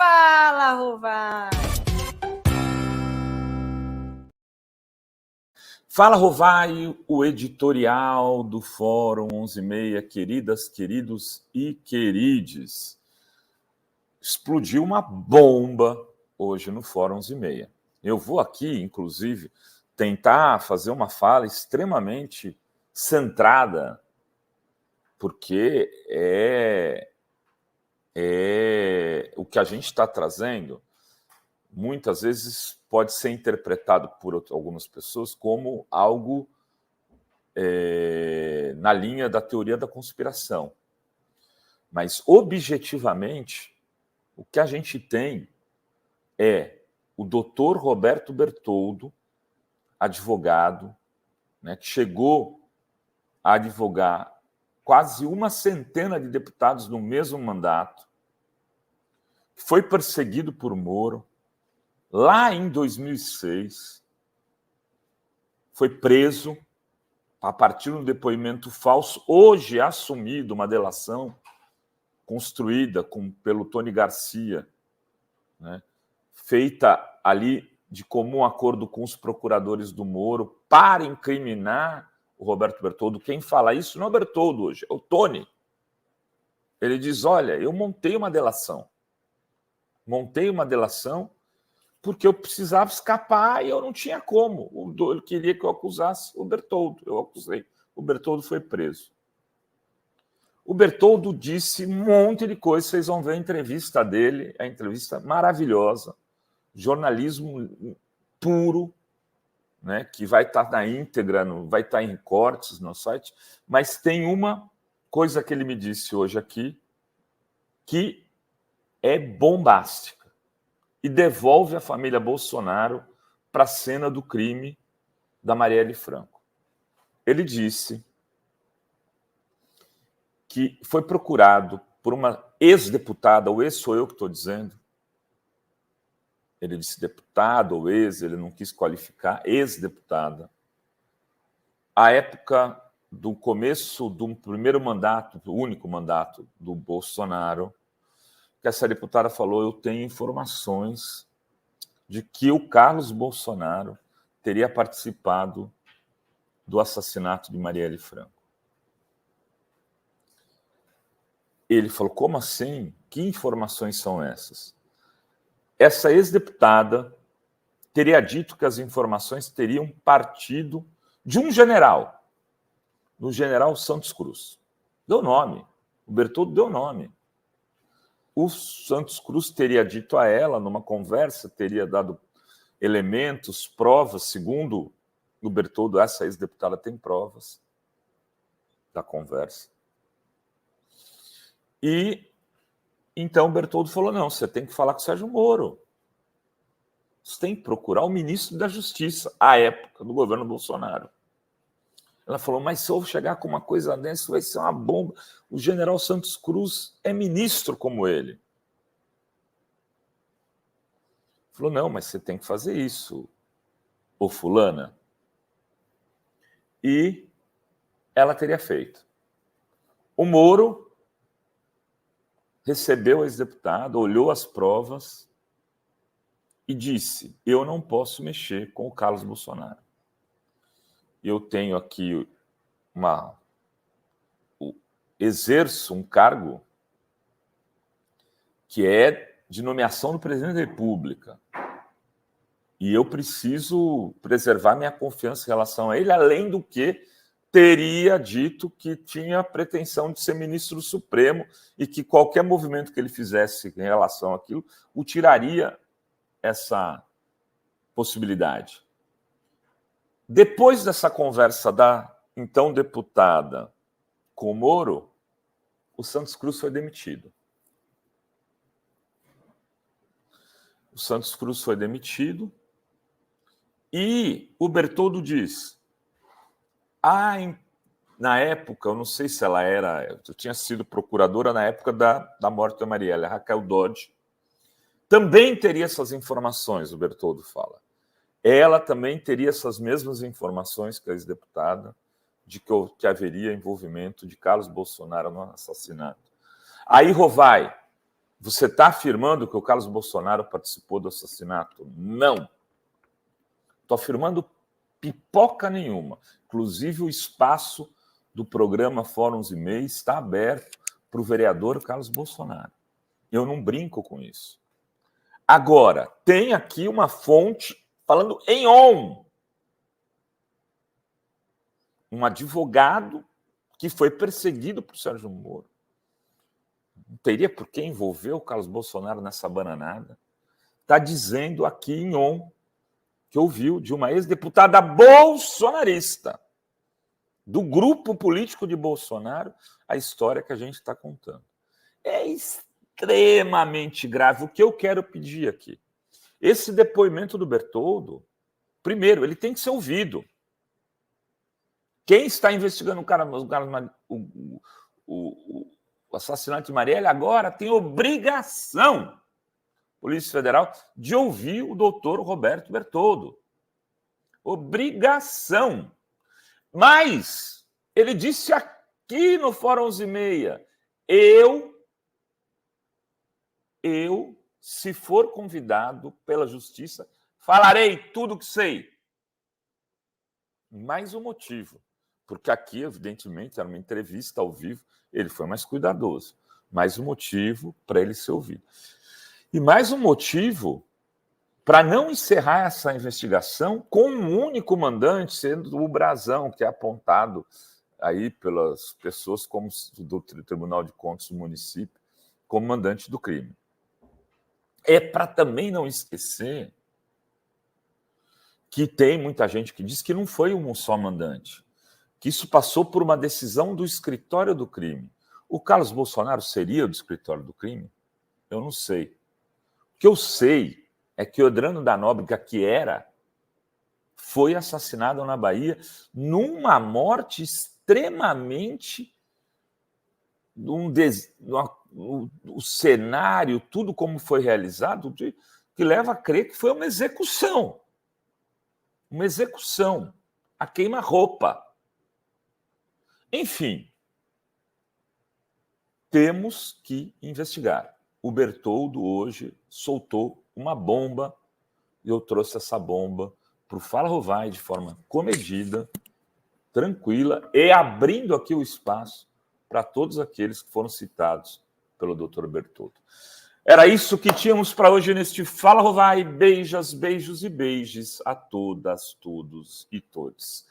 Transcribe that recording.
Fala, Rovai! Fala, Rovai, o editorial do Fórum 11:30, queridas, queridos e querides. Explodiu uma bomba hoje no Fórum 11:30. Eu vou aqui, inclusive, tentar fazer uma fala extremamente centrada, porque o que a gente está trazendo, muitas vezes pode ser interpretado por algumas pessoas como algo na linha da teoria da conspiração. Mas, objetivamente, o que a gente tem é o doutor Roberto Bertoldo, advogado, né, que chegou a advogar quase uma centena de deputados no mesmo mandato, foi perseguido por Moro, lá em 2006, foi preso a partir de um depoimento falso, hoje assumido, uma delação construída pelo Tony Garcia, né, feita ali de comum acordo com os procuradores do Moro para incriminar o Roberto Bertoldo. Quem fala isso não é o Bertoldo hoje, é o Tony. Ele diz, olha, eu montei uma delação porque eu precisava escapar e eu não tinha como. Ele queria que eu acusasse o Bertoldo. Eu acusei. O Bertoldo foi preso. O Bertoldo disse um monte de coisa. Vocês vão ver a entrevista dele, a entrevista maravilhosa, jornalismo puro, né, que vai estar na íntegra, vai estar em cortes no site. Mas tem uma coisa que ele me disse hoje aqui que é bombástica e devolve a família Bolsonaro para a cena do crime da Marielle Franco. Ele disse que foi procurado por uma ex-deputada, ou ex sou eu que estou dizendo, ele disse deputado ou ex, ele não quis qualificar, ex-deputada, à época do começo do primeiro mandato, do único mandato do Bolsonaro, que essa deputada falou, eu tenho informações de que o Carlos Bolsonaro teria participado do assassinato de Marielle Franco. Ele falou, como assim? Que informações são essas? Essa ex-deputada teria dito que as informações teriam partido de um general, do general Santos Cruz. Deu nome. O Bertoldo deu nome. O Santos Cruz teria dito a ela, numa conversa, teria dado elementos, provas, segundo o Bertoldo, essa ex-deputada tem provas da conversa. E então o Bertoldo falou, não, você tem que falar com o Sérgio Moro. Você tem que procurar o ministro da Justiça, à época do governo Bolsonaro. Ela falou, mas se eu chegar com uma coisa dessa, vai ser uma bomba. O general Santos Cruz é ministro como ele. Falou, não, mas você tem que fazer isso, ô fulana. E ela teria feito. O Moro recebeu a ex-deputada, olhou as provas e disse, eu não posso mexer com o Carlos Bolsonaro. Eu tenho aqui exerço um cargo que é de nomeação do presidente da República. E eu preciso preservar minha confiança em relação a ele, além do que teria dito que tinha a pretensão de ser ministro do Supremo e que qualquer movimento que ele fizesse em relação àquilo o tiraria essa possibilidade. Depois dessa conversa da então deputada com o Moro, o Santos Cruz foi demitido. O Santos Cruz foi demitido e o Bertoldo diz, na época, eu não sei se ela eu tinha sido procuradora na época da morte da Marielle, a Raquel Dodge, também teria essas informações, o Bertoldo fala. Ela também teria essas mesmas informações que a ex-deputada de que haveria envolvimento de Carlos Bolsonaro no assassinato. Aí, Rovai, Você está afirmando que o Carlos Bolsonaro participou do assassinato? Não. Estou afirmando pipoca nenhuma. Inclusive, o espaço do programa Fóruns e Meios está aberto para o vereador Carlos Bolsonaro. Eu não brinco com isso. Agora, tem aqui uma fonte falando em on. Um advogado que foi perseguido por Sérgio Moro. Não teria por que envolver o Carlos Bolsonaro nessa bananada. Está dizendo aqui em on que ouviu de uma ex-deputada bolsonarista, do grupo político de Bolsonaro, a história que a gente está contando. É extremamente grave. O que eu quero pedir aqui? Esse depoimento do Bertoldo, primeiro, ele tem que ser ouvido. Quem está investigando o assassinato de Marielle agora tem obrigação, Polícia Federal, de ouvir o doutor Roberto Bertoldo. Obrigação. Mas ele disse aqui no Fórum 11h30, eu, se for convidado pela Justiça, falarei tudo o que sei. Mais um motivo, porque aqui, evidentemente, era uma entrevista ao vivo, ele foi mais cuidadoso. Mais um motivo para ele ser ouvido. E mais um motivo para não encerrar essa investigação com um único mandante, sendo o Brazão, que é apontado aí pelas pessoas como do Tribunal de Contas do município como mandante do crime. É para também não esquecer que tem muita gente que diz que não foi um só mandante, que isso passou por uma decisão do escritório do crime. O Carlos Bolsonaro seria do escritório do crime? Eu não sei. O que eu sei é que o Edrano da Nóbrega, que foi assassinado na Bahia numa morte extremamente... o cenário, tudo como foi realizado, que leva a crer que foi uma execução. Uma execução. A queima-roupa. Enfim, temos que investigar. O Bertoldo hoje soltou uma bomba e eu trouxe essa bomba para o Fala Rovai de forma comedida, tranquila e abrindo aqui o espaço para todos aqueles que foram citados pelo Dr. Bertoldo. Era isso que tínhamos para hoje neste Fala Rovai. Beijos e beijos a todas, todos e todos.